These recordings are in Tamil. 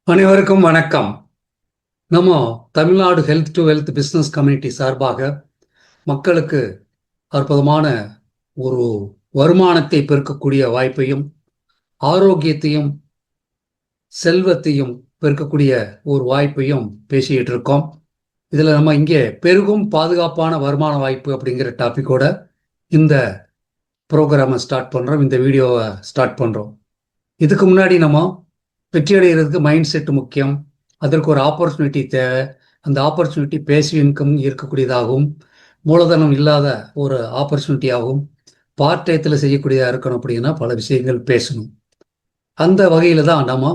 அனைவருக்கும் வணக்கம். நம்ம Tamil Nadu health to wealth business community சார்பாக மக்களுக்கு அற்புதமான ஒரு வருமானத்தை பெருக்கக்கூடிய வாய்ப்பையும் ஆரோக்கியத்தையும் செல்வத்தையும் பெருக்கக்கூடிய ஒரு வாய்ப்பையும் பேசிக்கிட்டு இருக்கோம். இதில் நம்ம இங்கே பெருகும் பாதுகாப்பான வருமான வாய்ப்பு அப்படிங்கிற டாப்பிக்கோட இந்த ப்ரோக்ராமை ஸ்டார்ட் பண்ணுறோம், இந்த வீடியோவை ஸ்டார்ட் பண்ணுறோம். இதுக்கு முன்னாடி நம்ம வெற்றி அடைகிறதுக்கு மைண்ட் செட் முக்கியம், அதற்கு ஒரு ஆப்பர்ச்சுனிட்டி தேவை. அந்த ஆப்பர்ச்சுனிட்டி பேசிவ் இன்கம் இருக்கக்கூடியதாகவும் மூலதனம் இல்லாத ஒரு ஆப்பர்ச்சுனிட்டியாகவும் பார்ட் டயத்தில் செய்யக்கூடியதாக இருக்கணும். அப்படின்னா பல விஷயங்கள் பேசணும். அந்த வகையில் தான் நம்ம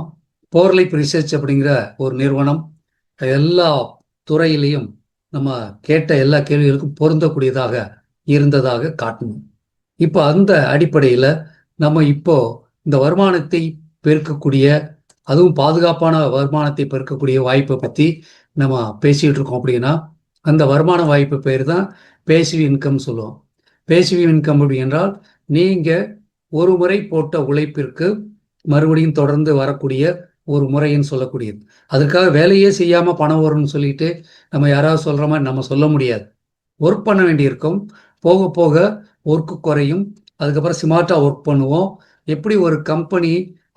போர் லைஃப் ரிசர்ச் அப்படிங்கிற ஒரு நிறுவனம் எல்லா துறையிலையும் நம்ம கேட்ட எல்லா கேள்விகளுக்கும் பொருந்தக்கூடியதாக இருந்ததாக காட்டணும். இப்போ அந்த அடிப்படையில் நம்ம இப்போ இந்த வருமானத்தை பெருக்கக்கூடிய, அதுவும் பாதுகாப்பான வருமானத்தை பெருக்கக்கூடிய வாய்ப்பை பற்றி நம்ம பேசிகிட்டு இருக்கோம். அப்படின்னா அந்த வருமான வாய்ப்பு பேர் தான் பேசிவ் இன்கம் சொல்லுவோம். பேசிவ் இன்கம் அப்படி என்றால் நீங்கள் ஒரு முறை போட்ட உழைப்பிற்கு மறுபடியும் தொடர்ந்து வரக்கூடிய ஒரு முறைன்னு சொல்லக்கூடியது. அதற்காக வேலையே செய்யாமல் பணம் வரும்னு சொல்லிட்டு நம்ம யாராவது சொல்கிற மாதிரி நம்ம சொல்ல முடியாது. ஒர்க் பண்ண வேண்டியிருக்கும். போக போக ஒர்க்கு குறையும். அதுக்கப்புறம் ஸ்மார்ட்டாக ஒர்க் பண்ணுவோம். எப்படி ஒரு கம்பெனி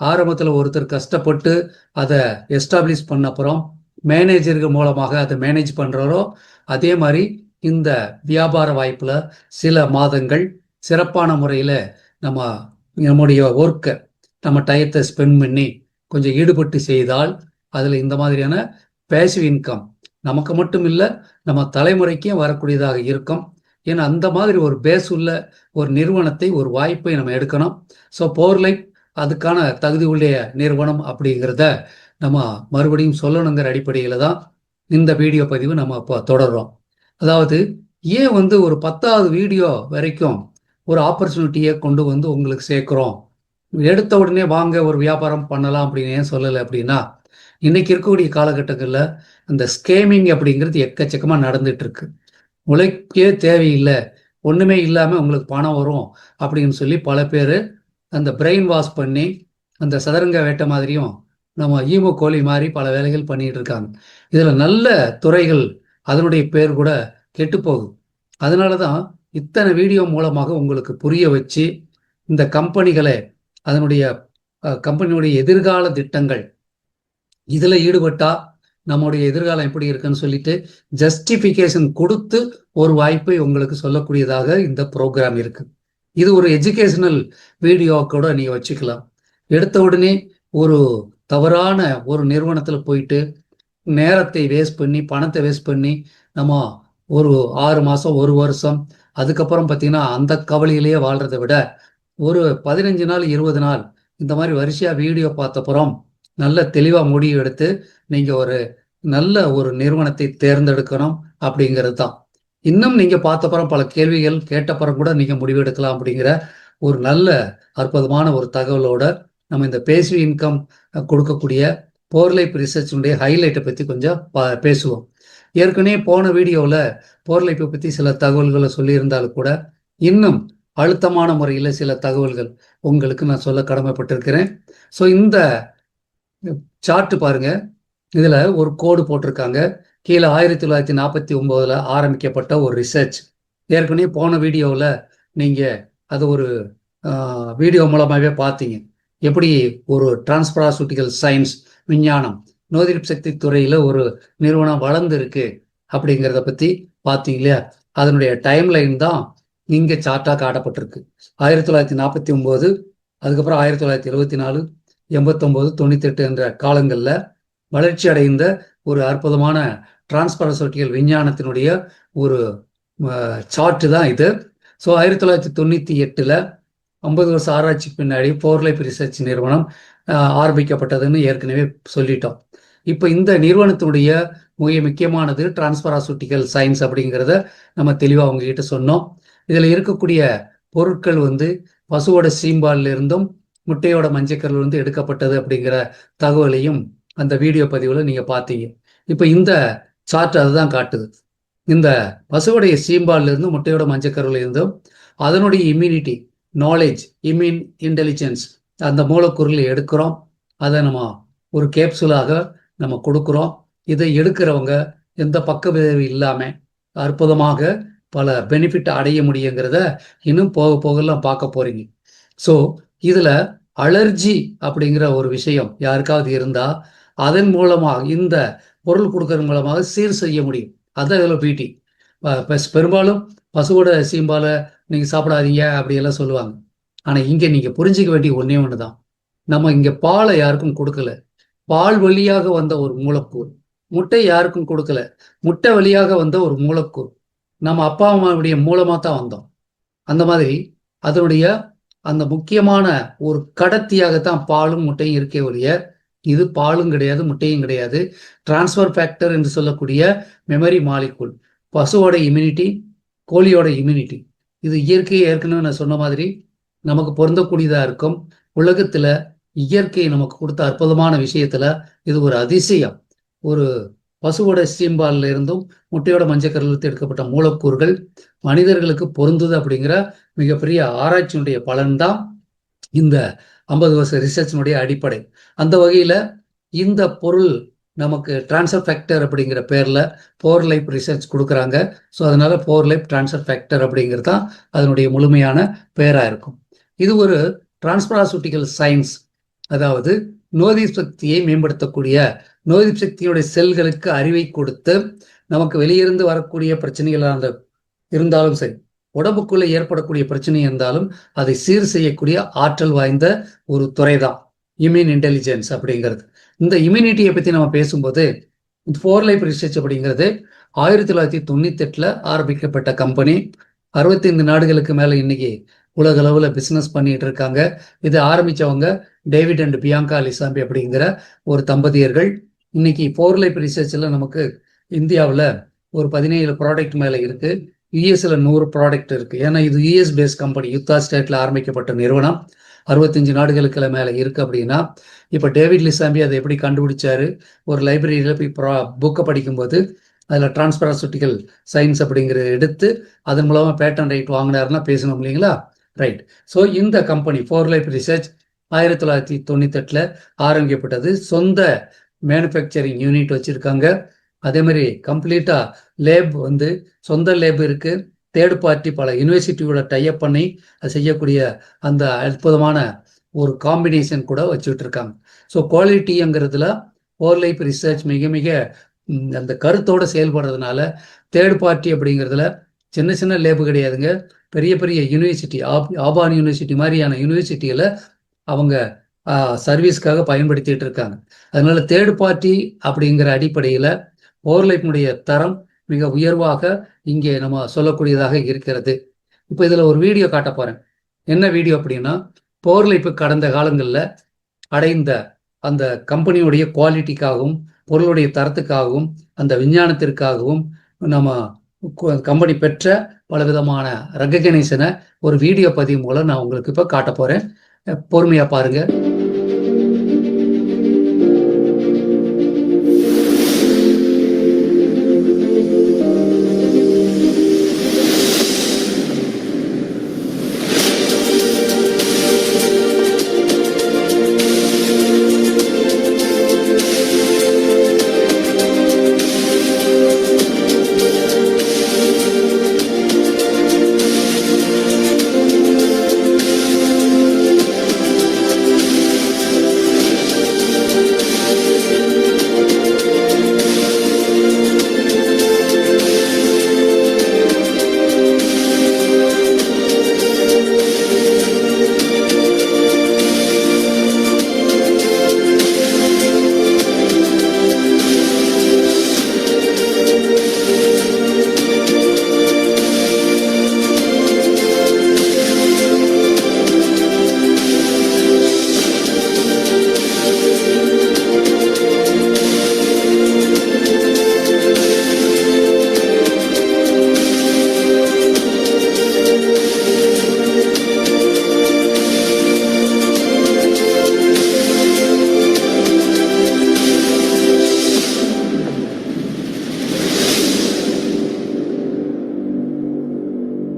ஆரம்பத்தில் ஒருத்தர் கஷ்டப்பட்டு அதை எஸ்டாப்ளிஷ் பண்ண அப்புறம் மேனேஜர்கள் மூலமாக அதை மேனேஜ் பண்ணுறாரோ, அதே மாதிரி இந்த வியாபார வாய்ப்பில் சில மாதங்கள் சிறப்பான முறையில் நம்முடைய ஒர்க்கை நம்ம டயத்தை ஸ்பெண்ட் பண்ணி கொஞ்சம் ஈடுபட்டு செய்தால் அதில் இந்த மாதிரியான பேசிவ் இன்கம் நமக்கு மட்டும் இல்லை, நம்ம தலைமுறைக்கே வரக்கூடியதாக இருக்கும். ஏன்னா அந்த மாதிரி ஒரு பேஸ் உள்ள ஒரு நிறுவனத்தை, ஒரு வாய்ப்பை நம்ம எடுக்கணும். ஸோ போர் லைஃப் அதுக்கான தகுதி உள்ள நிறுவனம் அப்படிங்கிறத நம்ம மறுபடியும் சொல்லணுங்கிற அடிப்படையில் தான் இந்த வீடியோ பதிவு நம்ம இப்போ தொடர்றோம். அதாவது ஏன் ஒரு 10வது வீடியோ வரைக்கும் ஒரு ஆப்பர்ச்சுனிட்டியை கொண்டு உங்களுக்கு சேர்க்குறோம், எடுத்த உடனே வாங்க ஒரு வியாபாரம் பண்ணலாம் அப்படின்னு ஏன் சொல்லலை அப்படின்னா, இன்னைக்கு இருக்கக்கூடிய காலகட்டங்களில் அந்த ஸ்கேமிங் அப்படிங்கிறது எக்கச்சக்கமாக நடந்துட்டு இருக்கு. உழைக்கே தேவையில்லை, ஒன்றுமே இல்லாமல் உங்களுக்கு பணம் வரும் அப்படின்னு சொல்லி பல பேர் அந்த பிரெயின் வாஷ் பண்ணி அந்த சதுரங்க வேட்டை மாதிரியும் நம்ம ஈமோ கோழி மாதிரி பல வேலைகள் பண்ணிட்டு இருக்காங்க. இதில் நல்ல துறைகள் அதனுடைய பேர் கூட கெட்டு போகுது. அதனால தான் இத்தனை வீடியோ மூலமாக உங்களுக்கு புரிய வச்சு இந்த கம்பெனிகளை, அதனுடைய கம்பெனியுடைய எதிர்கால திட்டங்கள், இதில் ஈடுபட்டா நம்முடைய எதிர்காலம் எப்படி இருக்குன்னு சொல்லிட்டு ஜஸ்டிஃபிகேஷன் கொடுத்து ஒரு வாய்ப்பை உங்களுக்கு சொல்லக்கூடியதாக இந்த ப்ரோக்ராம் இருக்கு. இது ஒரு எஜுகேஷனல் வீடியோ கூட நீங்கள் வச்சுக்கலாம். எடுத்த உடனே ஒரு தவறான ஒரு நிறுவனத்தில் போயிட்டு நேரத்தை வேஸ்ட் பண்ணி, பணத்தை வேஸ்ட் பண்ணி நம்ம ஒரு 6 மாதம் 1 வருஷம் அதுக்கப்புறம் பார்த்தீங்கன்னா அந்த கவலையிலேயே வாழ்கிறத விட ஒரு 15 நாள் 20 நாள் இந்த மாதிரி வரிசையாக வீடியோ பார்த்தப்புறம் நல்ல தெளிவாக முடிவு எடுத்து நீங்கள் ஒரு நல்ல ஒரு நிறுவனத்தை தேர்ந்தெடுக்கணும் அப்படிங்கிறது தான். இன்னும் நீங்கள் பார்த்தப்புறம் பல கேள்விகள் கேட்டப்புறம் கூட நீங்கள் முடிவெடுக்கலாம் அப்படிங்கிற ஒரு நல்ல அற்புதமான ஒரு தகவலோட நம்ம இந்த பேசிவ் இன்கம் கொடுக்கக்கூடிய போர் லைஃப் ரிசர்ச்சினுடைய ஹைலைட்டை பற்றி கொஞ்சம் பேசுவோம். ஏற்கனவே போன வீடியோவில் போர் லைஃப்பை பற்றி சில தகவல்களை சொல்லியிருந்தாலும் கூட இன்னும் அழுத்தமான முறையில் சில தகவல்கள் உங்களுக்கு நான் சொல்ல கடமைப்பட்டிருக்கிறேன். ஸோ இந்த சார்ட் பாருங்க, இதில் ஒரு கோடு போட்டிருக்காங்க. கீழே 1949 ஆரம்பிக்கப்பட்ட ஒரு ரிசர்ச். ஏற்கனவே போன வீடியோவில் நீங்கள் அது ஒரு வீடியோ மூலமாகவே பார்த்தீங்க. எப்படி ஒரு டிரான்ஸ்பராசூட்டிக்கல் சயின்ஸ், விஞ்ஞானம், நோய்தெதிர்ப்பு சக்தி துறையில் ஒரு நிறுவனம் வளர்ந்துருக்கு அப்படிங்கிறத பற்றி பார்த்தீங்க இல்லையா? அதனுடைய டைம்லைன் தான் இங்கே சார்ட்டாக காட்டப்பட்டிருக்கு. 1949, அதுக்கப்புறம் 1974, 89, 98 என்ற காலங்களில் வளர்ச்சி அடைந்த ஒரு அற்புதமான டிரான்ஸ்பராசூட்டிக்கல் விஞ்ஞானத்தினுடைய ஒரு சார்ட்டு தான் இது. ஸோ 1998 50 வருஷ ஆராய்ச்சி பின்னாடி போர் லைஃப் ரிசர்ச் நிறுவனம் ஆரம்பிக்கப்பட்டதுன்னு ஏற்கனவே சொல்லிட்டோம். இப்போ இந்த நிறுவனத்தினுடைய மிக முக்கியமானது டிரான்ஸ்பராசூட்டிக்கல் சயின்ஸ் அப்படிங்கிறத நம்ம தெளிவாக அவங்ககிட்ட சொன்னோம். இதில் இருக்கக்கூடிய பொருட்கள் பசுவோட சீம்பாலில் இருந்தும் முட்டையோட மஞ்சக்கரில் இருந்து எடுக்கப்பட்டது அப்படிங்கிற தகவலையும் அந்த வீடியோ பதிவில் நீங்கள் பார்த்தீங்க. இப்போ இந்த சார்ட் அதுதான் காட்டுது. இந்த பசுவுடைய சீம்பாலில் இருந்து முட்டையோட மஞ்சக்கருவில் இருந்தும் அதனுடைய இம்யூனிட்டி, நாலேஜ், இம்யூன் இன்டெலிஜென்ஸ் அந்த மூலக்கூறுகளை எடுக்கிறோம். அதை நம்ம ஒரு கேப்சூலாக நம்ம கொடுக்குறோம். இதை எடுக்கிறவங்க எந்த பக்க விளைவு இல்லாமல் அற்புதமாக பல பெனிஃபிட் அடைய முடியுங்கிறத இன்னும் போக போகலாம் பார்க்க போறீங்க. ஸோ இதில் அலர்ஜி அப்படிங்கிற ஒரு விஷயம் யாருக்காவது இருந்தால் அதன் மூலமாக இந்த பொருள் கொடுக்கறது மூலமாக சீர் செய்ய முடியும். அதுதான் இதில் பியூட்டி. பெரும்பாலும் பசுவோட சீம்பால நீங்கள் சாப்பிடாதீங்க அப்படியெல்லாம் சொல்லுவாங்க. ஆனால் இங்கே நீங்கள் புரிஞ்சிக்க வேண்டிய ஒன்றே ஒன்று தான். நம்ம இங்கே பாலை யாருக்கும் கொடுக்கல. பால் வழியாக வந்த ஒரு மூலக்கூறு. முட்டை யாருக்கும் கொடுக்கல. முட்டை வழியாக வந்த ஒரு மூலக்கூறு. நம்ம அப்பா அம்மாவுடைய மூலமாக தான் வந்தோம். அந்த மாதிரி அதனுடைய அந்த முக்கியமான ஒரு கடத்தியாகத்தான் பாலும் முட்டையும் இருக்கே ஒழிய இது பாலும் கிடையாது, முட்டையும் கிடையாது. டிரான்ஸ்ஃபர் ஃபேக்டர் என்று சொல்லக்கூடிய மெமரி மாலிகுல், பசுவோட இம்யூனிட்டி, கோழியோட இம்யூனிட்டி, இது இயற்கையை ஏற்கனவே நான் சொன்ன மாதிரி நமக்கு பொருந்தக்கூடியதாக இருக்கும். உலகத்தில் இயற்கை நமக்கு கொடுத்த அற்புதமான விஷயத்துல இது ஒரு அதிசயம். ஒரு பசுவோட சீம்பாலில் இருந்தும் முட்டையோட மஞ்சக்கரிலிருந்து எடுக்கப்பட்ட மூலக்கூறுகள் மனிதர்களுக்கு பொருந்துது அப்படிங்கிற மிகப்பெரிய ஆராய்ச்சியினுடைய பலன்தான் இந்த 50 வருஷ ரிசர்ச்சினுடைய அடிப்படை. அந்த வகையில் இந்த பொருள் நமக்கு டிரான்ஸ்ஃபர் ஃபேக்டர் அப்படிங்கிற பேரில் போர் லைஃப் ரிசர்ச் கொடுக்குறாங்க. ஸோ அதனால போர் லைஃப் டிரான்ஸ்ஃபர் ஃபேக்டர் அப்படிங்கிறது தான் அதனுடைய முழுமையான பேராக இருக்கும். இது ஒரு டிரான்ஸ்பராசூட்டிக்கல் சயின்ஸ், அதாவது நோய் சக்தியை மேம்படுத்தக்கூடிய, நோய் சக்தியுடைய செல்களுக்கு அறிவை கொடுத்து நமக்கு வெளியிருந்து வரக்கூடிய பிரச்சனைகளாக இருந்தாலும் சரி, உடம்புக்குள்ள ஏற்படக்கூடிய பிரச்சனை இருந்தாலும் அதை சீர் செய்யக்கூடிய ஆற்றல் வாய்ந்த ஒரு துறை தான் இம்யூன் இன்டெலிஜென்ஸ் அப்படிங்கிறது. இந்த இம்யூனிட்டியை பற்றி நம்ம பேசும்போது போர் லைஃப் ரிசர்ச் அப்படிங்கிறது 1998 ஆரம்பிக்கப்பட்ட கம்பெனி. 65 நாடுகளுக்கு மேலே இன்னைக்கு உலக அளவில் பிஸ்னஸ் பண்ணிட்டு இருக்காங்க. இதை ஆரம்பித்தவங்க டேவிட் அண்ட் பியாங்கா லிசாம்பி அப்படிங்கிற ஒரு தம்பதியர்கள். இன்னைக்கு போர் லைஃப் ரிசர்ச்சில் நமக்கு இந்தியாவில் ஒரு 17 ப்ராடக்ட் மேலே இருக்கு. யூஎஸ்ல 100 ப்ராடக்ட் இருக்கு. ஏன்னா இது யூஎஸ் பேஸ்ட் கம்பெனி, யுத்தா ஸ்டேட்ல ஆரம்பிக்கப்பட்ட நிறுவனம். 65 நாடுகளுக்கு மேலே இருக்கு. அப்படின்னா இப்போ டேவிட் லிசாம்பி அதை எப்படி கண்டுபிடிச்சாரு? ஒரு லைப்ரரியில போய் புக்கை படிக்கும்போது அதில் டிரான்ஸ்பராசூட்டிக்கல் சயின்ஸ் அப்படிங்கிறத எடுத்து அதன் மூலமாக பேட்டன் ரைட் வாங்கினாருன்னா பேசணும் இல்லைங்களா? ரைட். ஸோ இந்த கம்பெனி போர் லைஃப் ரிசர்ச் 1998 ஆரம்பிக்கப்பட்டது. சொந்த மேனுஃபேக்சரிங் யூனிட் வச்சிருக்காங்க. அதே மாதிரி கம்ப்ளீட்டா லேப் சொந்த லேப் இருக்கு. தேர்ட் பார்ட்டி பல யூனிவர்சிட்டியோட டைப் பண்ணி அது செய்யக்கூடிய அந்த அற்புதமான ஒரு காம்பினேஷன் கூட வச்சுட்டு இருக்காங்க. ஸோ குவாலிட்டிங்கிறதுல போர் லைஃப் ரிசர்ச் மிக மிக அந்த கருத்தோட செயல்படுறதுனால தேர்ட் பார்ட்டி அப்படிங்கிறதுல சின்ன சின்ன லேபு கிடையாதுங்க. பெரிய பெரிய யூனிவர்சிட்டி, ஆபான் யூனிவர்சிட்டி மாதிரியான யூனிவர்சிட்டிகளை அவங்க சர்வீஸ்க்காக பயன்படுத்திட்டு இருக்காங்க. அதனால தேர்ட் பார்ட்டி அப்படிங்கிற அடிப்படையில் போர் லைஃப்னுடைய தரம் மிக உயர்வாக இங்கே நம்ம சொல்லக்கூடியதாக இருக்கிறது. இப்போ இதில் ஒரு வீடியோ காட்ட போறேன். என்ன வீடியோ அப்படின்னா, போர் லைஃப் கடந்த காலங்களில் அடைந்த அந்த கம்பெனியுடைய குவாலிட்டிக்காகவும் பொருளுடைய தரத்துக்காகவும் அந்த விஞ்ஞானத்திற்காகவும் நம்ம கம்பெனி பெற்ற பலவிதமான ரெகக்னைசனை ஒரு வீடியோ பதிவு மூலம் நான் உங்களுக்கு இப்போ காட்ட போறேன். பொறுமையா பாருங்க.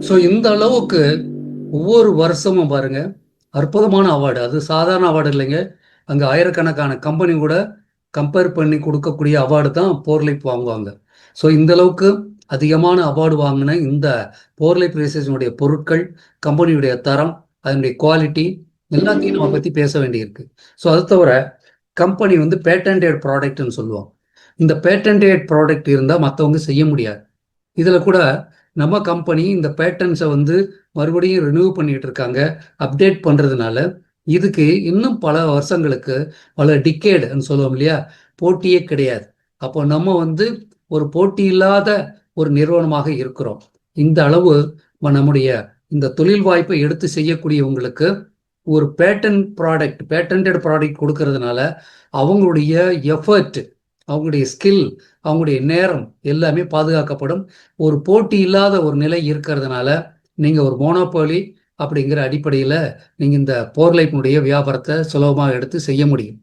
ஸோ இந்த அளவுக்கு ஒவ்வொரு வருஷமும் பாருங்க அற்புதமான அவார்டு. அது சாதாரண அவார்டு இல்லைங்க. அங்க ஆயிரக்கணக்கான கம்பெனி கூட கம்பேர் பண்ணி கொடுக்கக்கூடிய அவார்டு தான் போர்லைப் வாங்குவாங்க. ஸோ இந்த அளவுக்கு அதிகமான அவார்டு வாங்கின இந்த போர்லைப் ரிசர்ச்சினுடைய பொருட்கள், கம்பெனியுடைய தரம், அதனுடைய குவாலிட்டி எல்லாத்தையும் நம்ம பத்தி பேச வேண்டியிருக்கு. ஸோ அது தவிர கம்பெனி வந்து பேட்டன்டட் ப்ராடக்ட்னு சொல்லுவோம். இந்த பேட்டன்டட் ப்ராடக்ட் இருந்தால் மற்றவங்க செய்ய முடியாது. இதில் கூட நம்ம கம்பெனி இந்த பேட்டன்ஸை வந்து மறுபடியும் ரினியூ பண்ணிட்டு இருக்காங்க, அப்டேட் பண்ணுறதுனால இதுக்கு இன்னும் பல வருஷங்களுக்கு, பல டிக்கேடுன்னு சொல்லுவோம் இல்லையா, போட்டியே கிடையாது. அப்போ நம்ம வந்து ஒரு போட்டி இல்லாத ஒரு நிறுவனமாக இருக்கிறோம். இந்த அளவு நம்முடைய இந்த தொழில் வாய்ப்பை எடுத்து செய்யக்கூடியவங்களுக்கு ஒரு பேட்டன்டட் ப்ராடக்ட் கொடுக்கறதுனால அவங்களுடைய எஃபர்ட், அவங்களுடைய ஸ்கில், அவங்களுடைய நேரம் எல்லாமே பாதுகாக்கப்படும். ஒரு போட்டி இல்லாத ஒரு நிலை இருக்கிறதுனால நீங்கள் ஒரு மோனோபோலி அப்படிங்கிற அடிப்படையில் நீங்கள் இந்த போர்லைஃப்னுடைய வியாபாரத்தை சுலபமாக எடுத்து செய்ய முடியும்.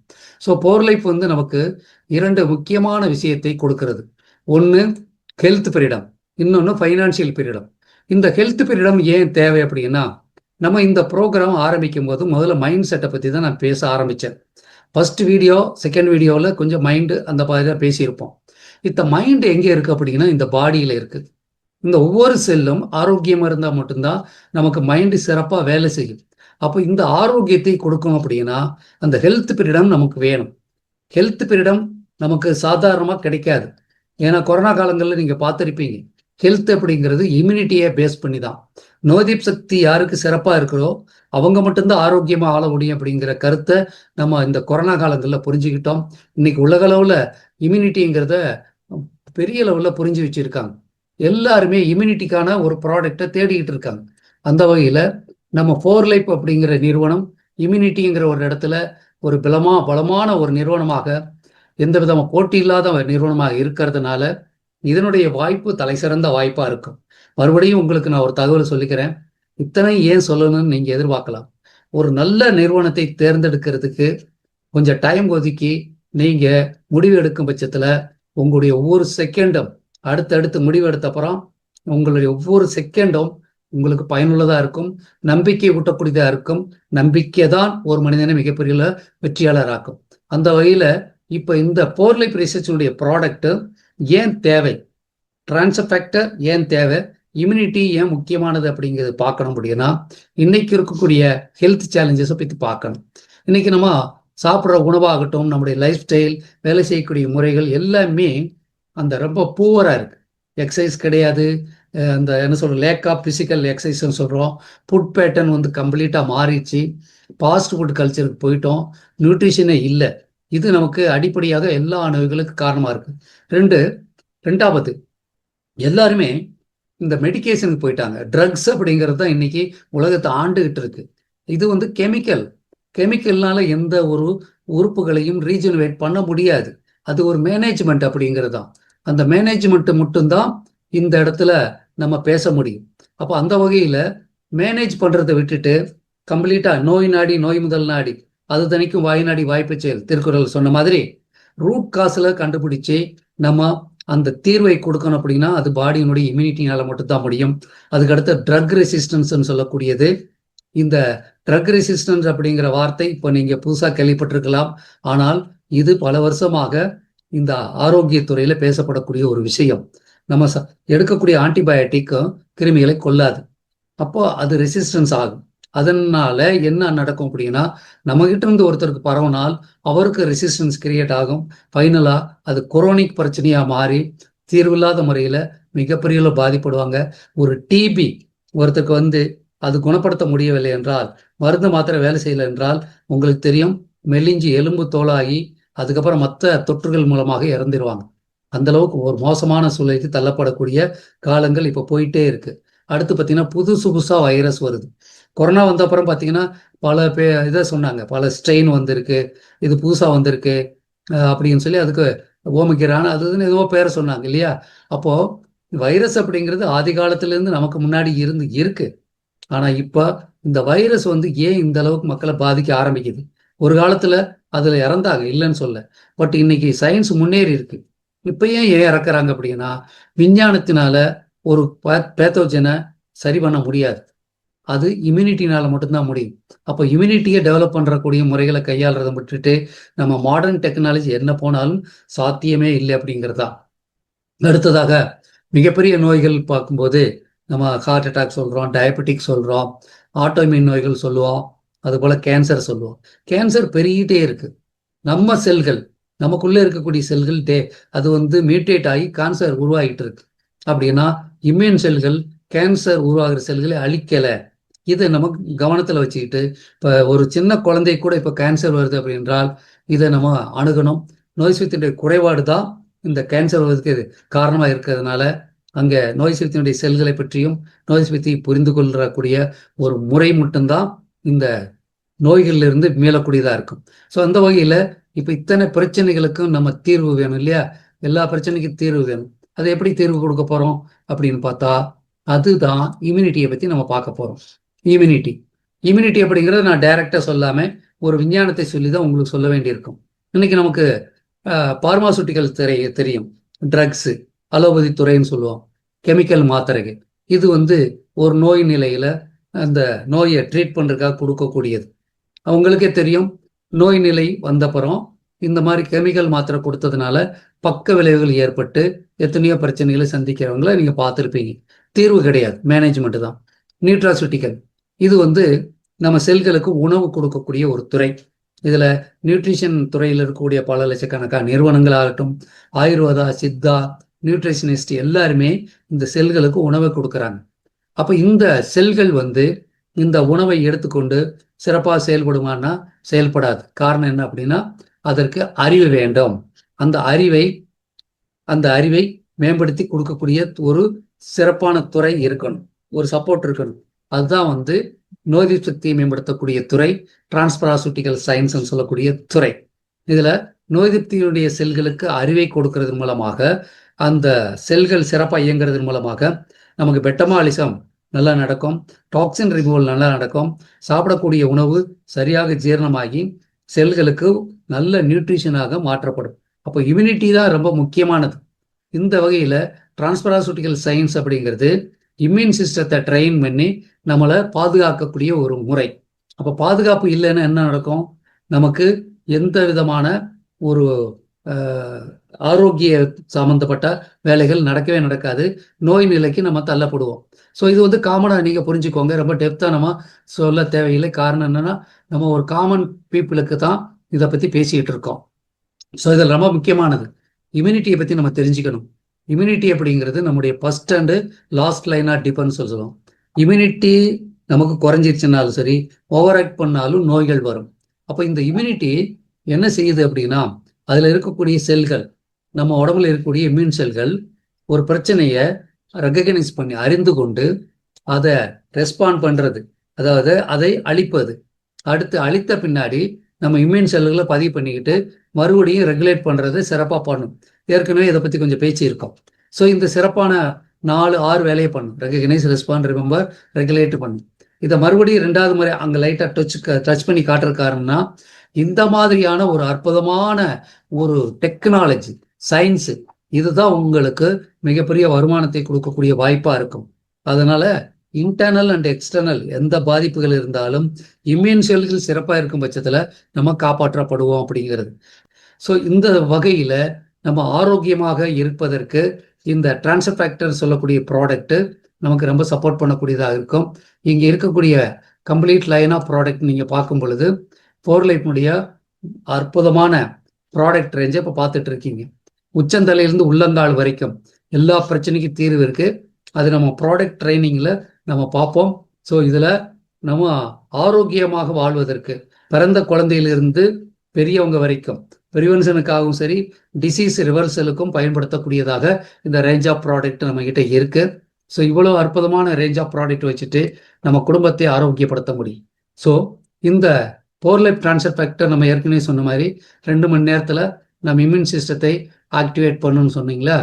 ஸோ போர்லைஃப் வந்து நமக்கு 2 முக்கியமான விஷயத்தை கொடுக்கிறது. ஒன்று ஹெல்த் பீரிடம், இன்னொன்று ஃபைனான்சியல் பீரிடம். இந்த ஹெல்த் பீரிடம் ஏன் தேவை அப்படின்னா, நம்ம இந்த ப்ரோக்ராம் ஆரம்பிக்கும் போது முதல்ல மைண்ட் செட்டை பற்றி தான் நான் பேச ஆரம்பித்தேன். ஃபர்ஸ்ட் வீடியோ, செகண்ட் வீடியோவில் கொஞ்சம் மைண்டு அந்த மாதிரி தான் பேசியிருப்போம். இந்த மைண்டு எங்கே இருக்குது அப்படின்னா இந்த பாடியில் இருக்குது. இந்த ஒவ்வொரு செல்லும் ஆரோக்கியமாக இருந்தால் மட்டும்தான் நமக்கு மைண்டு சிறப்பாக வேலை செய்யும். அப்போ இந்த ஆரோக்கியத்தை கொடுக்கணும் அப்படின்னா அந்த ஹெல்த் பீரிடம் நமக்கு வேணும். ஹெல்த் பீரிடம் நமக்கு சாதாரணமாக கிடைக்காது. ஏன்னா கொரோனா காலங்களில் நீங்கள் பார்த்துருப்பீங்க, ஹெல்த் அப்படிங்கிறது இம்யூனிட்டியை பேஸ் பண்ணி தான். நோய்தீப் சக்தி யாருக்கு சிறப்பாக இருக்கிறோ அவங்க மட்டும்தான் ஆரோக்கியமாக ஆள முடியும் அப்படிங்கிற கருத்தை நம்ம இந்த கொரோனா காலங்களில் புரிஞ்சுக்கிட்டோம். இன்னைக்கு உலக அளவில் இம்யூனிட்டிங்கிறத பெரிய லெவலில் புரிஞ்சு வச்சுருக்காங்க. எல்லாருமே இம்யூனிட்டிக்கான ஒரு ப்ராடக்டை தேடிக்கிட்டு இருக்காங்க. அந்த வகையில் நம்ம போர்லைஃப் அப்படிங்கிற நிறுவனம் இம்யூனிட்டிங்கிற ஒரு இடத்துல ஒரு பலமான ஒரு நிறுவனமாக, எந்த விதமாக போட்டி இல்லாத நிறுவனமாக இருக்கிறதுனால இதனுடைய வாய்ப்பு தலை சிறந்த வாய்ப்பாக இருக்கும். மறுபடியும் உங்களுக்கு நான் ஒரு தகவல் சொல்லிக்கிறேன். இத்தனை ஏன் சொல்லணும்னு நீங்கள் எதிர்பார்க்கலாம். ஒரு நல்ல நிறுவனத்தை தேர்ந்தெடுக்கிறதுக்கு கொஞ்சம் டைம் ஒதுக்கி நீங்கள் முடிவு எடுக்கும் பட்சத்தில் உங்களுடைய ஒவ்வொரு செகண்டும், அடுத்தடுத்து முடிவு எடுத்த அப்புறம் உங்களுடைய ஒவ்வொரு செகண்டும் உங்களுக்கு பயனுள்ளதாக இருக்கும், நம்பிக்கை ஊட்டக்கூடியதாக இருக்கும். நம்பிக்கை தான் ஒரு மனிதனை மிகப்பெரிய வெற்றியாளராக்கும். அந்த வகையில் இப்போ இந்த போர்லைஃப் ரிசர்ச்சினுடைய ப்ராடக்ட் ஏன் தேவை, ட்ரான்ஸ்ஃபர் ஃபேக்டர் ஏன் தேவை, இம்யூனிட்டி ஏன் முக்கியமானது அப்படிங்கிறது பார்க்கணும். அப்படின்னா இன்னைக்கு இருக்கக்கூடிய ஹெல்த் சேலஞ்சஸை பற்றி பார்க்கணும். இன்னைக்கு நம்ம சாப்பிட்ற உணவாகட்டும், நம்முடைய லைஃப் ஸ்டைல், வேலை செய்யக்கூடிய முறைகள் எல்லாமே அந்த ரொம்ப பூவராக இருக்கு. எக்ஸசைஸ் கிடையாது, அந்த என்ன சொல்கிறோம், லேக் ஆஃப் ஃபிசிக்கல் எக்ஸசைஸ்ன்னு சொல்கிறோம். ஃபுட் பேட்டர்ன் வந்து கம்ப்ளீட்டாக மாறிடுச்சு. ஃபாஸ்ட் ஃபுட் கல்ச்சருக்கு போயிட்டோம், நியூட்ரிஷனே இல்லை. இது நமக்கு அடிப்படையாக எல்லா நோய்களுக்கு காரணமாக இருக்குது. ரெண்டாவது, எல்லாருமே இந்த மெடிக்கேஷனுக்கு போயிட்டாங்க. ட்ரக்ஸ் அப்படிங்கிறது தான் இன்னைக்கு உலகத்தை ஆண்டுகிட்டு இருக்கு. இது வந்து கெமிக்கல்னால எந்த ஒரு உறுப்புகளையும் ரீஜெனரேட் பண்ண முடியாது. அது ஒரு மேனேஜ்மெண்ட் அப்படிங்கிறது தான். அந்த மேனேஜ்மெண்ட் மட்டும்தான் இந்த இடத்துல நம்ம பேச முடியும். அப்போ அந்த வகையில் மேனேஜ் பண்ணுறதை விட்டுட்டு கம்ப்ளீட்டாக நோய் நாடி நோய் முதல் நாடி அது தனிக்கும் வாய் நாடி வாய்ப்பு செயல் திருக்குறள் சொன்ன மாதிரி ரூட் காசில் கண்டுபிடிச்சி நம்ம அந்த தீர்வை கொடுக்கணும். அப்படின்னா அது பாடியினுடைய இம்யூனிட்டினால மட்டும்தான் முடியும். அதுக்கடுத்து ட்ரக் ரெசிஸ்டன்ஸ்ன்னு சொல்லக்கூடியது. இந்த ட்ரக் ரெசிஸ்டன்ஸ் அப்படிங்கிற வார்த்தை இப்போ நீங்கள் புதுசாக கேள்விப்பட்டிருக்கலாம். ஆனால் இது பல வருஷமாக இந்த ஆரோக்கியத்துறையில் பேசப்படக்கூடிய ஒரு விஷயம். நம்ம எடுக்கக்கூடிய ஆன்டிபயோட்டிக்கும் கிருமிகளை கொல்லாது. அப்போ அது ரெசிஸ்டன்ஸ் ஆகும். அதனால என்ன நடக்கும் அப்படின்னா, நம்மகிட்ட இருந்து ஒருத்தருக்கு பரவனால் அவருக்கு ரெசிஸ்டன்ஸ் கிரியேட் ஆகும். ஃபைனலா அது குரோனிக் பிரச்சனையா மாறி தீர்வில்லாத முறையில மிகப்பெரிய பாதிப்படுவாங்க. ஒரு டிபி ஒருத்தருக்கு வந்து அது குணப்படுத்த முடியவில்லை என்றால், மருந்து மாத்திரை வேலை செய்யலை என்றால், உங்களுக்கு தெரியும், மெலிஞ்சி எலும்பு தோலாகி அதுக்கப்புறம் மற்ற தொற்றுகள் மூலமாக இறந்துருவாங்க. அந்த அளவுக்கு ஒரு மோசமான சூழ்நிலைக்கு தள்ளப்படக்கூடிய காலங்கள் இப்போ போயிட்டே இருக்கு. அடுத்து பார்த்தீங்கன்னா புதுசா வைரஸ் வருது. கொரோனா வந்த அப்புறம் பார்த்தீங்கன்னா பல இதை சொன்னாங்க, பல ஸ்ட்ரெயின் வந்திருக்கு, இது புதுசாக வந்திருக்கு அப்படின்னு சொல்லி அதுக்கு ஓமிக்கிறான் அதுன்னு ஏதோ பேரை சொன்னாங்க இல்லையா. அப்போ வைரஸ் அப்படிங்கிறது ஆதி காலத்திலேருந்து நமக்கு முன்னாடி இருக்கு. ஆனால் இப்போ இந்த வைரஸ் வந்து ஏன் இந்த அளவுக்கு மக்களை பாதிக்க ஆரம்பிக்குது? ஒரு காலத்தில் அதில் இறந்தாங்க, இல்லைன்னு சொல்ல. பட் இன்னைக்கு சயின்ஸ் முன்னேறி இருக்கு. இப்போ ஏன் இறக்குறாங்க அப்படின்னா, விஞ்ஞானத்தினால ஒரு பேத்தோஜனை சரி பண்ண முடியாது. அது இம்யூனிட்டினால மட்டும்தான் முடியும். அப்போ இம்யூனிட்டியை டெவலப் பண்ணுறக்கூடிய முறைகளை கையாளுறதை விட்டுட்டு நம்ம மாடர்ன் டெக்னாலஜி என்ன போனாலும் சாத்தியமே இல்லை அப்படிங்கிறதா. அடுத்ததாக மிகப்பெரிய நோய்கள் பார்க்கும்போது நம்ம ஹார்ட் அட்டாக் சொல்கிறோம், டயபெட்டிக் சொல்கிறோம், ஆட்டோமின் நோய்கள் சொல்லுவோம், அதுபோல் கேன்சர் சொல்லுவோம். கேன்சர் பெருகிட்டே இருக்கு. நம்ம செல்கள், நமக்குள்ளே இருக்கக்கூடிய செல்கள் அது மியூட்டேட் ஆகி கேன்சர் உருவாகிட்டு இருக்கு. அப்படின்னா இம்யூன் செல்கள் கேன்சர் உருவாகிற செல்களை அழிக்கலை. இதை நமக்கு கவனத்தில் வச்சுக்கிட்டு இப்போ ஒரு சின்ன குழந்தை கூட இப்போ கேன்சர் வருது அப்படின்றால் இதை நம்ம அணுகணும். நோய் சிகிச்சையினுடைய குறைபாடு தான் இந்த கேன்சர் வருவதற்கு காரணமாக இருக்கிறதுனால அங்கே நோய் சிகிச்சையினுடைய செல்களை பற்றியும் நோய் சிகிச்சையை புரிந்து கொள்ளக்கூடிய ஒரு முறை மட்டும்தான் இந்த நோய்களிலிருந்து மீளக்கூடியதாக இருக்கும். ஸோ அந்த வகையில் இப்போ இத்தனை பிரச்சனைகளுக்கும் நம்ம தீர்வு வேணும் இல்லையா? எல்லா பிரச்சனைக்கும் தீர்வு வேணும். அதை எப்படி தீர்வு கொடுக்க போகிறோம் அப்படின்னு பார்த்தா அதுதான் இம்யூனிட்டியை பற்றி நம்ம பார்க்க போகிறோம். இம்யூனிட்டி அப்படிங்கிறத நான் டைரக்டாக சொல்லாமல் ஒரு விஞ்ஞானத்தை சொல்லி தான் உங்களுக்கு சொல்ல வேண்டியிருக்கும். இன்னைக்கு நமக்கு பார்மாசூட்டிக்கல் தெரியும், ட்ரக்ஸு, அலோபதி துறைன்னு சொல்லுவோம், கெமிக்கல் மாத்திரைகள். இது ஒரு நோய் நிலையில் அந்த நோயை ட்ரீட் பண்ணுறதுக்காக கொடுக்கக்கூடியது. அவங்களுக்கே தெரியும், நோய் நிலை வந்தப்புறம் இந்த மாதிரி கெமிக்கல் மாத்திரை கொடுத்ததுனால பக்க விளைவுகள் ஏற்பட்டு எத்தனையோ பிரச்சனைகளை சந்திக்கிறவங்கள நீங்கள் பார்த்துருப்பீங்க. தீர்வு கிடையாது, மேனேஜ்மெண்ட் தான். நியூட்ராசூட்டிக்கல் இது நம்ம செல்களுக்கு உணவு கொடுக்கக்கூடிய ஒரு துறை. இதில் நியூட்ரிஷன் துறையில் இருக்கக்கூடிய பல லட்சக்கணக்கான நிறுவனங்களாகட்டும், ஆயுர்வேதா, சித்தா, நியூட்ரிஷனிஸ்ட் எல்லாருமே இந்த செல்களுக்கு உணவை கொடுக்குறாங்க. அப்போ இந்த செல்கள் இந்த உணவை எடுத்துக்கொண்டு சிறப்பாக செயல்படுமானா செயல்படாது. காரணம் என்ன அப்படின்னா அதற்கு அறிவு வேண்டும். அந்த அறிவை மேம்படுத்தி கொடுக்கக்கூடிய ஒரு சிறப்பான துறை இருக்கணும், ஒரு சப்போர்ட் இருக்கணும். அதுதான் நோய் எதிர்ப்பு சக்தியை மேம்படுத்தக்கூடிய துறை, டிரான்ஸ்பராசூட்டிக்கல் சயின்ஸ்ன்னு சொல்லக்கூடிய துறை. இதுல நோய் எதிர்ப்பினுடைய செல்களுக்கு அறிவை கொடுக்கறது மூலமாக அந்த செல்கள் சிறப்பாக இயங்குறது மூலமாக நமக்கு மெட்டபாலிசம் நல்லா நடக்கும், டாக்ஸின் ரிமூவல் நல்லா நடக்கும், சாப்பிடக்கூடிய உணவு சரியாக ஜீரணமாகி செல்களுக்கு நல்ல நியூட்ரிஷனாக மாற்றப்படும். அப்போ இம்யூனிட்டி தான் ரொம்ப முக்கியமானது. இந்த வகையில் டிரான்ஸ்பராசூட்டிக்கல் சயின்ஸ் அப்படிங்கிறது இம்யூன் சிஸ்டத்தை ட்ரெயின் பண்ணி நம்மளை பாதுகாக்கக்கூடிய ஒரு முறை. அப்போ பாதுகாப்பு இல்லைன்னா என்ன நடக்கும்? நமக்கு எந்த விதமான ஒரு ஆரோக்கிய சம்பந்தப்பட்ட வேலைகள் நடக்கவே நடக்காது. நோய் நிலைக்கு நம்ம தள்ளப்படுவோம். ஸோ இது காமனாக நீங்கள் புரிஞ்சுக்கோங்க, ரொம்ப டெப்த்தாக நம்ம சொல்ல தேவையில்லை. காரணம் என்னன்னா நம்ம ஒரு காமன் பீப்புளுக்கு தான் இதை பற்றி பேசிக்கிட்டு இருக்கோம். ஸோ இதில் ரொம்ப முக்கியமானது இம்யூனிட்டியை பற்றி நம்ம தெரிஞ்சுக்கணும். இம்யூனிட்டி அப்படிங்கிறது நம்முடைய first and last line of defence சொல்லுவோம். இம்யூனிட்டி நமக்கு குறைஞ்சிருச்சுனாலும் சரி, ஓவர் ஆக்ட் பண்ணாலும் நோய்கள் வரும். அப்போ இந்த இம்யூனிட்டி என்ன செய்யுது அப்படின்னா அதில் இருக்கக்கூடிய செல்கள், நம்ம உடம்புல இருக்கக்கூடிய இம்யூன் செல்கள் ஒரு பிரச்சனையை ரெகக்னைஸ் பண்ணி அறிந்து கொண்டு அதை ரெஸ்பாண்ட் பண்ணுறது, அதாவது அதை அழிப்பது. அடுத்து அழித்த பின்னாடி நம்ம இம்யூன் செல்களை பதிவு பண்ணிக்கிட்டு மறுபடியும் ரெகுலேட் பண்ணுறது சிறப்பாக பண்ணும். ஏற்கனவே இதை பற்றி கொஞ்சம் பேச்சு இருக்கோம். ஸோ இந்த சிறப்பான 4-6 வேலையை பண்ணும். ரெகக்னைஸ், ரெஸ்பாண்ட், ரிமெம்பர், ரெகுலேட் பண்ணும். இதை மறுபடியும் 2வது முறை அங்கே லைட்டாக டச் பண்ணி காட்டுற காரணம்னா இந்த மாதிரியான ஒரு அற்புதமான ஒரு டெக்னாலஜி, சயின்ஸு, இதுதான் உங்களுக்கு மிகப்பெரிய வருமானத்தை கொடுக்கக்கூடிய வாய்ப்பாக இருக்கும். அதனால இன்டர்னல் அண்ட் எக்ஸ்டர்னல் எந்த பாதிப்புகள் இருந்தாலும் இம்யூன் செல்கள் சிறப்பாக இருக்கும் பட்சத்தில் நம்ம காப்பாற்றப்படுவோம் அப்படிங்கிறது. ஸோ இந்த வகையில் நம்ம ஆரோக்கியமாக இருப்பதற்கு இந்த டிரான்ஸ்ஃபர் ஃபேக்டர் சொல்லக்கூடிய ப்ராடக்ட்டு நமக்கு ரொம்ப சப்போர்ட் பண்ணக்கூடியதாக இருக்கும். இங்கே இருக்கக்கூடிய கம்ப்ளீட் லைன் ஆஃப் ப்ராடக்ட் நீங்கள் பார்க்கும் பொழுது 4லைஃப்னுடைய அற்புதமான ப்ராடக்ட் ரேஞ்சை இப்போ பார்த்துட்டு இருக்கீங்க. உச்சந்தலையிலிருந்து உள்ளங்கால் வரைக்கும் எல்லா பிரச்சனைக்கும் தீர்வு இருக்கு. அது நம்ம ப்ராடக்ட் ட்ரைனிங்கில் நம்ம பார்ப்போம். ஸோ இதில் நம்ம ஆரோக்கியமாக வாழ்வதற்கு பிறந்த குழந்தையிலிருந்து பெரியவங்க வரைக்கும் ப்ரிவென்ஷனுக்காகவும் சரி, டிசீஸ் ரிவர்சலுக்கும் பயன்படுத்தக்கூடியதாக இந்த ரேஞ்ச் ஆஃப் ப்ராடக்ட் நம்ம கிட்ட இருக்கு. ஸோ இவ்வளோ அற்புதமான ரேஞ்ச் ஆஃப் ப்ராடக்ட் வச்சுட்டு நம்ம குடும்பத்தை ஆரோக்கியப்படுத்த முடியும். ஸோ இந்த 4லைஃப் டிரான்ஸ்ஃபர் ஃபேக்டர் நம்ம ஏற்கனவே சொன்ன மாதிரி 2 மணி நேரத்தில் நம்ம இம்யூன் சிஸ்டத்தை ஆக்டிவேட் பண்ணணும்னு சொன்னீங்களா,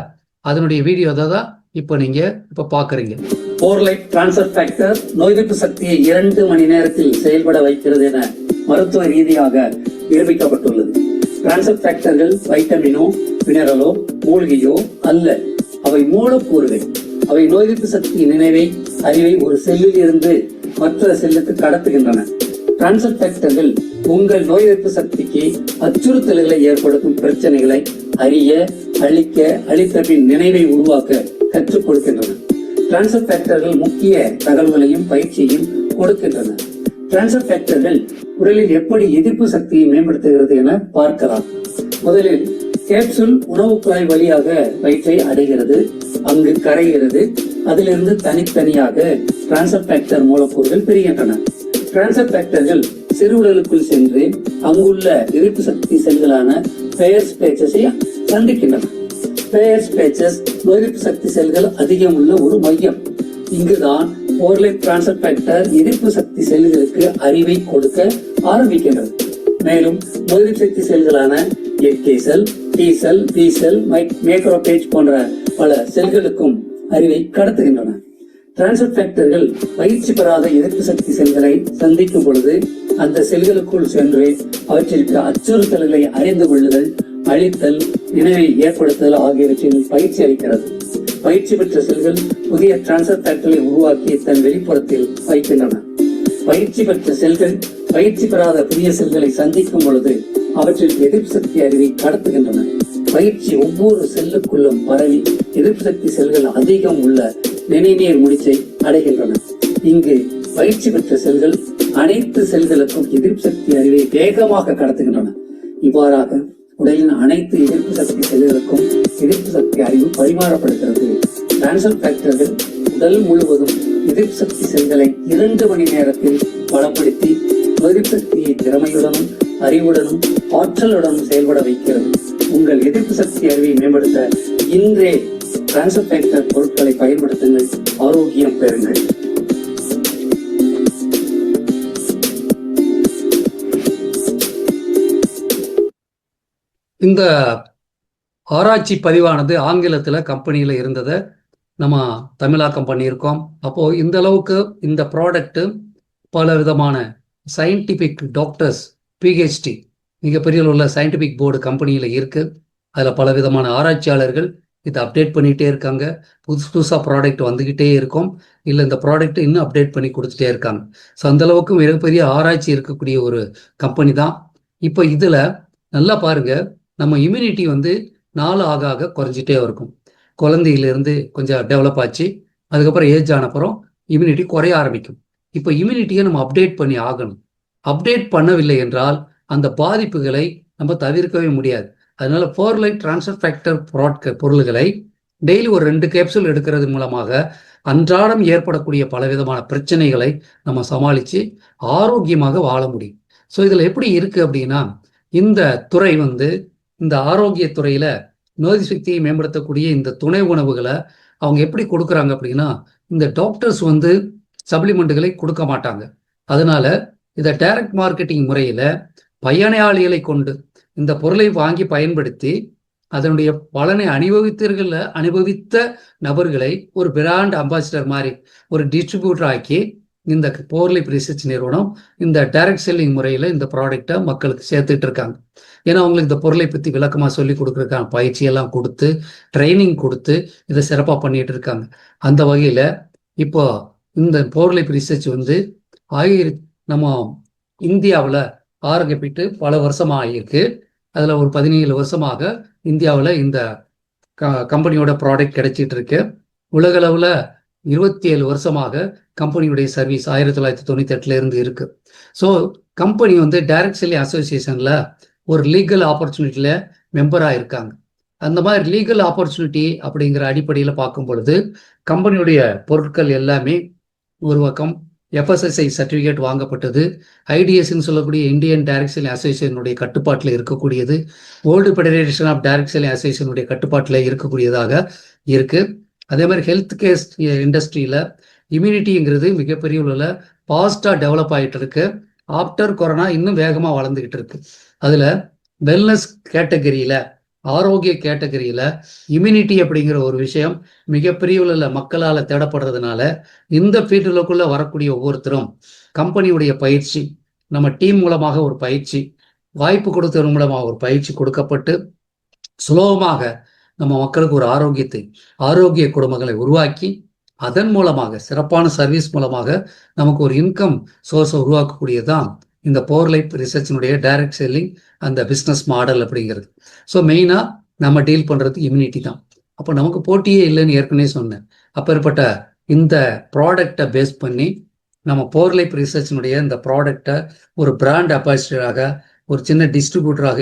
அதனுடைய வீடியோ தான் இப்போ நீங்கள் பார்க்குறீங்க. 4லைஃப் டிரான்ஸ்ஃபர் ஃபேக்டர் நோய் எதிர்ப்பு சக்தியை 2 மணி நேரத்தில் செயல்பட வைக்கிறது என மருத்துவ ரீதியாக நிரூபிக்கப்பட்டுள்ளது. டிரான்ஸ்ஃபர் ஃபேக்டர்கள் வைட்டமினோ, மினரலோ, மூலிகையோ அல்ல, அவை மூலக்கூறுகள். அவை நோய் எதிர்ப்பு சக்தி, நினைவை, அறிவை ஒரு செல்லில் இருந்து மற்ற செல்லுக்கு கடத்துகின்றன. டிரான்ஸ்ஃபர் ஃபேக்டர்கள் உங்கள் நோய் எதிர்ப்பு சக்திக்கு அச்சுறுத்தல்களை ஏற்படுத்தும் பிரச்சனைகளை அறிய, அழிக்க, அழித்த பின் நினைவை உருவாக்க கற்றுக் கொடுக்கின்றன. டிரான்ஸ்ஃபர் ஃபேக்டர்கள் முக்கிய தகவல்களையும் பயிற்சியையும் கொடுக்கின்றன. டிரான்ஸ்ஃபர் ஃபேக்டர்கள் உடலில் எப்படி எதிர்ப்பு சக்தியை மேம்படுத்துகிறது என பார்க்கலாம். முதலில் கேப்சூல் உணவு குழாய் வழியாக வயிற்றை அடைகிறது, அங்கு கரைகிறது. அதிலிருந்து தனித்தனியாக டிரான்ஸ்ஃபர் ஃபேக்டர் மூலக்கூறுகள் பிரிகின்றன. டிரான்ஸ்ஃபர் ஃபேக்டர்கள் சிறுஉடலுக்குள் சென்று அங்குள்ள எதிர்ப்பு சக்தி செல்களான பெயர்ஸ் பேச்சஸை சந்திக்கின்றன. பெயர்ஸ் பேச்சஸ் நோய் எதிர்ப்பு சக்தி செல்கள் அதிகம் உள்ள ஒரு மையம். இங்குதான் ஓர்லைட் டிரான்ஸ்ஃபர் ஃபேக்டர் எதிர்ப்பு சக்தி செல்களுக்கு அறிவை கொடுக்க ஆரம்பிக்கின்றது. மேலும் நோய் எதிர்ப்பு சக்தி செல்களான எக்கே செல், டி செல், பி செல், மேக்ரோபேஜ் போன்ற பல செல்களுக்கும் அறிவை கடத்துகின்றன. டிரான்ஸ்ஃபர் ஃபேக்டர்கள் பயிற்சி பெறாத எதிர்ப்பு சக்தி செல்களை சந்திக்கும் பொழுது அந்த செல்களுக்குள் சென்று அவற்றிற்கு அச்சுறுத்தல்களை அறிந்து கொள்ளுதல், அழித்தல், நினைவை ஏற்படுத்துதல் ஆகியவற்றில் பயிற்சி அளிக்கிறது. பயிற்சி பெற்ற செல்கள் புதிய டிரான்ஸ்ஃபர் ஃபேக்டர்களை உருவாக்கி தன் வெளிப்புறத்தில் வைக்கின்றன. பயிற்சி பெற்ற செல்கள் பயிற்சி பெறாத புதிய செல்களை சந்திக்கும் பொழுது அவற்றில் எதிர்ப்பு சக்தி அறிவை கடத்துகின்றன. பயிற்சி ஒவ்வொரு செல்லுக்குள்ளும் பரவி எதிர்ப்பு சக்தி செல்கள் அதிகம் உள்ள நினைநீர் முடிச்சை அடைகின்றன. இங்கு பயிற்சி பெற்ற செல்கள் அனைத்து செல்களுக்கும் எதிர்ப்பு சக்தி அறிவை வேகமாக கடத்துகின்றன. இவ்வாறாக உடலின் அனைத்து எதிர்ப்பு சக்தி செல்களுக்கும் எதிர்ப்பு சக்தி அறிவு பரிமாறப்படுகிறது. டிரான்ஸ்ஃபர் ஃபேக்டர்கள் உடல் முழுவதும் எதிர்ப்பு சக்தி செல்களை 2 மணி நேரத்தில் பலப்படுத்தி எதிர்ப்பு சக்தியை திறமையுடனும் அறிவுடனும் ஆற்றலுடனும் செயல்பட வைக்கிறது. உங்கள் எதிர்ப்பு சக்தி அறிவை மேம்படுத்த இன்றே டிரான்ஸ்ஃபர் ஃபேக்டர் பொருட்களை பயன்படுத்துங்கள். ஆரோக்கியம் பெறுங்கள். இந்த ஆராய்ச்சி பதிவானது ஆங்கிலத்தில் கம்பெனியில் இருந்ததை நம்ம தமிழாக்கம் பண்ணியிருக்கோம். அப்போ இந்த அளவுக்கு இந்த ப்ராடக்ட் பல விதமான சயின்டிபிக் டாக்டர்ஸ், பிஹெச்டி மிகப்பெரிய உள்ள சயின்டிபிக் போர்டு கம்பெனியில் இருக்கு. அதில் பல விதமான ஆராய்ச்சியாளர்கள் இதை அப்டேட் பண்ணிகிட்டே இருக்காங்க. புதுசாக ப்ராடக்ட் வந்துக்கிட்டே இருக்கும். இல்லை இந்த ப்ராடக்ட் இன்னும் அப்டேட் பண்ணி கொடுத்துட்டே இருக்காங்க. ஸோ அந்தளவுக்கு மிகப்பெரிய ஆராய்ச்சி இருக்கக்கூடிய ஒரு கம்பெனி தான். இப்போ இதில் நல்லா பாருங்க, நம்ம இம்யூனிட்டி நாள் ஆக ஆக குறைஞ்சிட்டே இருக்கும். குழந்தையிலேருந்து கொஞ்சம் டெவலப் ஆச்சு, அதுக்கப்புறம் ஏஜ் ஆனப்புறம் இம்யூனிட்டி குறைய ஆரம்பிக்கும். இப்போ இம்யூனிட்டியை நம்ம அப்டேட் பண்ணி ஆகணும். அப்டேட் பண்ணவில்லை என்றால் அந்த பாதிப்புகளை நம்ம தவிர்க்கவே முடியாது. அதனால ஃபோர்லைட் டிரான்ஸ்ஃபர் ஃபேக்டர் பொருள்களை டெய்லி ஒரு 2 கேப்சூல் எடுக்கிறது மூலமாக அன்றாடம் ஏற்படக்கூடிய பலவிதமான பிரச்சனைகளை நம்ம சமாளித்து ஆரோக்கியமாக வாழ முடியும். ஸோ இதில் எப்படி இருக்குது அப்படின்னா, இந்த துறை இந்த ஆரோக்கிய துறையில் நோய் சக்தியை மேம்படுத்தக்கூடிய இந்த துணை உணவுகளை அவங்க எப்படி கொடுக்குறாங்க அப்படின்னா, இந்த டாக்டர்ஸ் சப்ளிமெண்ட்டுகளை கொடுக்க மாட்டாங்க. அதனால இதை டைரக்ட் மார்க்கெட்டிங் முறையில் பயனாளிகளை கொண்டு இந்த பொருளை வாங்கி பயன்படுத்தி அதனுடைய பலனை அனுபவித்த நபர்களை ஒரு பிராண்ட் அம்பாசிடர் மாதிரி ஒரு டிஸ்ட்ரிபியூட்டர் ஆக்கி இந்த போர்லிப் ரிசர்ச் நிறுவனம் இந்த டைரக்ட் செல்லிங் முறையில் இந்த ப்ராடக்டை மக்களுக்கு சேர்த்துட்டு இருக்காங்க. ஏன்னா அவங்களுக்கு இந்த பொருளை பற்றி விளக்கமாக சொல்லி கொடுக்குறதுக்கான பயிற்சியெல்லாம் கொடுத்து ட்ரைனிங் கொடுத்து இதை சிறப்பாக பண்ணிட்டு இருக்காங்க. அந்த வகையில் இப்போ இந்த போர்லிப் ரிசர்ச் நம்ம இந்தியாவில் ஆரம்பித்து பல வருஷமாக ஆகியிருக்கு. அதில் ஒரு 17 வருஷமாக இந்தியாவில் இந்த கம்பெனியோட ப்ராடக்ட் கிடைச்சிட்டு இருக்கு. உலகளவில் 27 வருஷமாக கம்பெனியுடைய சர்வீஸ் 1998 இருக்கு. ஸோ கம்பெனி டைரக்ட் செல்லிங் அசோசியேஷனில் ஒரு லீகல் ஆப்பர்ச்சுனிட்டியில் மெம்பராக இருக்காங்க. அந்த மாதிரி லீகல் ஆப்பர்ச்சுனிட்டி அப்படிங்கிற அடிப்படையில் பார்க்கும் பொழுது கம்பெனியுடைய பொருட்கள் எல்லாமே ஒரு பக்கம் எஃப்எஸ்எஸ்ஐ சர்டிஃபிகேட் வாங்கப்பட்டது. ஐடிஎஸ்ன்னு சொல்லக்கூடிய இந்தியன் டைரக்ட் செல்லிங் அசோசியேஷனுடைய கட்டுப்பாட்டில் இருக்கக்கூடியது. World federation of direct selling அசோசியேஷனுடைய கட்டுப்பாட்டில் இருக்கக்கூடியதாக இருக்கு. அதே மாதிரி ஹெல்த் கேர் இண்டஸ்ட்ரியில் இம்யூனிட்டிங்கிறது மிகப்பெரிய அளவில் ஃபாஸ்ட்டாக டெவலப் ஆகிட்டு இருக்கு. ஆஃப்டர் கொரோனா இன்னும் வேகமாக வளர்ந்துக்கிட்டு இருக்கு. அதில் வெல்னஸ் கேட்டகரியில், ஆரோக்கிய கேட்டகரியில் இம்யூனிட்டி அப்படிங்கிற ஒரு விஷயம் மிகப்பெரிய உள்ள மக்களால் தேடப்படுறதுனால இந்த ஃபீல்டுக்குள்ளே வரக்கூடிய ஒவ்வொருத்தரும் கம்பெனியுடைய பயிற்சி, நம்ம டீம் மூலமாக ஒரு பயிற்சி, வாய்ப்பு கொடுத்ததன் மூலமாக ஒரு பயிற்சி கொடுக்கப்பட்டு சுலபமாக நம்ம மக்களுக்கு ஒரு ஆரோக்கிய குடும்பங்களை உருவாக்கி அதன் மூலமாக சிறப்பான சர்வீஸ் மூலமாக நமக்கு ஒரு இன்கம் சோர்ஸை உருவாக்கக்கூடியதான் இந்த பவர் லைஃப் ரிசர்ச்சினுடைய டைரக்ட் செல்லிங் அந்த பிஸ்னஸ் மாடல் அப்படிங்கிறது. ஸோ மெயினாக நம்ம டீல் பண்ணுறது இம்யூனிட்டி தான். அப்போ நமக்கு போட்டியே இல்லைன்னு ஏற்கனவே சொன்னேன். அப்பேற்பட்ட இந்த ப்ராடக்டை பேஸ் பண்ணி நம்ம பவர் லைஃப் ரிசர்ச்சினுடைய இந்த ப்ராடக்டை ஒரு பிராண்ட் அம்பாசிடராக ஒரு சின்ன டிஸ்ட்ரிபியூட்டராக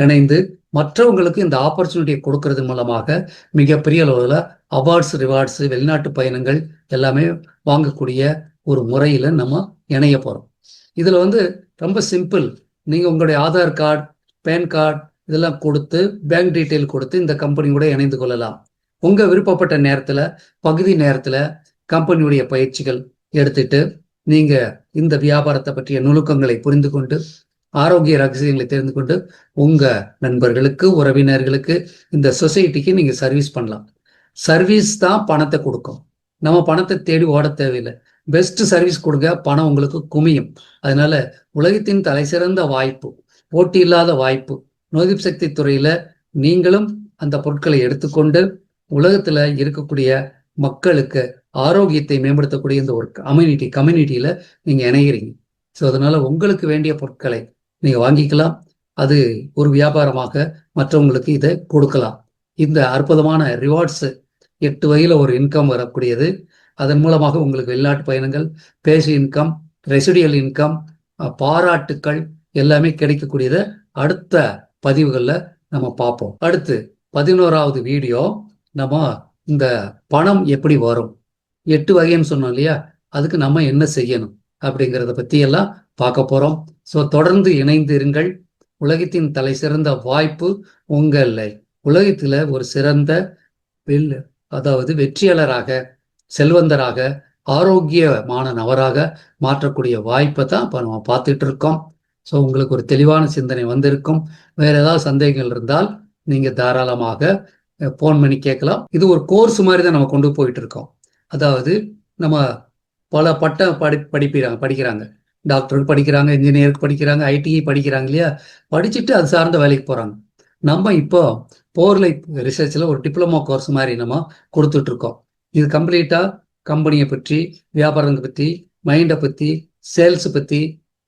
இணைந்து மற்றவங்களுக்கு இந்த ஆப்பர்ச்சுனிட்டியை கொடுக்கறது மூலமாக மிகப்பெரிய அளவில் அவார்ட்ஸ் ரிவார்ட்ஸு வெளிநாட்டு பயணங்கள் எல்லாமே வாங்கக்கூடிய ஒரு முறையில் நம்ம இணைய போகிறோம். இதில் ரொம்ப சிம்பிள். நீங்கள் உங்களுடைய ஆதார் கார்டு, பேன் கார்டு இதெல்லாம் கொடுத்து பேங்க் டீட்டெயில் கொடுத்து இந்த கம்பெனி கூட இணைந்து கொள்ளலாம். உங்கள் விருப்பப்பட்ட நேரத்தில் பகுதி நேரத்தில் கம்பெனியுடைய பயிற்சிகள் எடுத்துட்டு நீங்கள் இந்த வியாபாரத்தை பற்றிய நுணுக்கங்களை புரிந்து கொண்டு ஆரோக்கிய ரகசியங்களை தெரிந்து கொண்டு உங்கள் நண்பர்களுக்கு, உறவினர்களுக்கு, இந்த சொசைட்டிக்கு நீங்கள் சர்வீஸ் பண்ணலாம். சர்வீஸ் தான் பணத்தை கொடுக்கும். நம்ம பணத்தை தேடி ஓட தேவையில்லை. பெஸ்ட் சர்வீஸ் கொடுங்க, பணம் உங்களுக்கு குமியும். அதனால உலகத்தின் தலை சிறந்த வாய்ப்பு, போட்டி இல்லாத வாய்ப்பு. நோய்தீப் சக்தி துறையில நீங்களும் அந்த பொருட்களை எடுத்துக்கொண்டு உலகத்துல இருக்கக்கூடிய மக்களுக்கு ஆரோக்கியத்தை மேம்படுத்தக்கூடிய இந்த ஒரு கம்யூனிட்டியில நீங்க இணைகிறீங்க. ஸோ அதனால உங்களுக்கு வேண்டிய பொருட்களை நீங்க வாங்கிக்கலாம். அது ஒரு வியாபாரமாக மற்றவங்களுக்கு இதை கொடுக்கலாம். இந்த அற்புதமான ரிவார்ட்ஸ் 8 வகையில் ஒரு இன்கம் வரக்கூடியது. அதன் மூலமாக உங்களுக்கு வெளிநாட்டு பயணங்கள், பேசி இன்கம், ரெசிடியல் இன்கம், பாராட்டுக்கள் எல்லாமே கிடைக்கக்கூடியதை அடுத்த பதிவுகளில் நம்ம பார்ப்போம். அடுத்து 11வது வீடியோ நம்ம இந்த பணம் எப்படி வரும், 8 வகைன்னு சொன்னோம் இல்லையா, அதுக்கு நம்ம என்ன செய்யணும் அப்படிங்கிறத பற்றி எல்லாம் பார்க்க போகிறோம். ஸோ தொடர்ந்து இணைந்து இருங்கள். உலகத்தின் தலை சிறந்த வாய்ப்பு உங்களை உலகத்தில் ஒரு சிறந்த வெற்றியாளராக, செல்வந்தராக, ஆரோக்கியமான நபராக மாற்றக்கூடிய வாய்ப்பை தான் இப்போ நம்ம பார்த்துட்டு இருக்கோம். ஸோ உங்களுக்கு ஒரு தெளிவான சிந்தனை வந்திருக்கும். வேற ஏதாவது சந்தேகங்கள் இருந்தால் நீங்கள் தாராளமாக ஃபோன் பண்ணி கேட்கலாம். இது ஒரு கோர்ஸ் மாதிரி தான் நம்ம கொண்டு போயிட்டு இருக்கோம். அதாவது நம்ம பல பட்ட படிக்கிறாங்க. டாக்டருக்கு படிக்கிறாங்க, இன்ஜினியருக்கு படிக்கிறாங்க, ஐடிஐ படிக்கிறாங்க இல்லையா, படிச்சுட்டு அது சார்ந்த வேலைக்கு போகிறாங்க. நம்ம இப்போ பவர் லைஃப் ரிசர்ச்சில் ஒரு டிப்ளமோ கோர்ஸ் மாதிரி நம்ம கொடுத்துட்ருக்கோம். இது கம்ப்ளீட்டாக கம்பெனியை பற்றி, வியாபாரத்தை பற்றி, மைண்டை பற்றி, சேல்ஸை பற்றி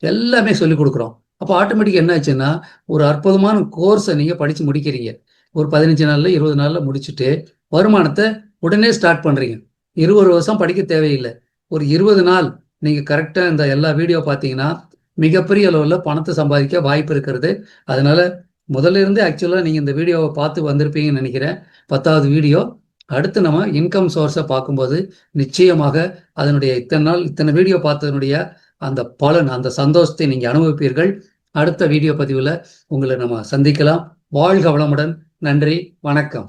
எல்லாமே சொல்லிக் கொடுக்குறோம். அப்போ ஆட்டோமேட்டிக் என்ன ஆச்சுன்னா, ஒரு அற்புதமான கோர்ஸை நீங்கள் படித்து முடிக்கிறீங்க. ஒரு 15 நாளில் 20 நாளில் முடிச்சுட்டு வருமானத்தை உடனே ஸ்டார்ட் பண்ணுறீங்க. 20 வருஷம் படிக்க தேவையில்லை. ஒரு 20 நாள் நீங்கள் கரெக்டாக இந்த எல்லா வீடியோ பார்த்தீங்கன்னா மிகப்பெரிய அளவில் பணத்தை சம்பாதிக்க வாய்ப்பு இருக்கிறது. அதனால முதல்ல இருந்து ஆக்சுவலாக நீங்கள் இந்த வீடியோவை பார்த்து வந்திருப்பீங்கன்னு நினைக்கிறேன். 10வது வீடியோ. அடுத்து நம்ம இன்கம் சோர்ஸை பார்க்கும்போது நிச்சயமாக அதனுடைய இத்தனை வீடியோ பார்த்ததனுடைய அந்த பலன், அந்த சந்தோஷத்தை நீங்கள் அனுபவிப்பீர்கள். அடுத்த வீடியோ பதிவில் உங்களை நம்ம சந்திக்கலாம். வாழ்க வளமுடன். நன்றி, வணக்கம்.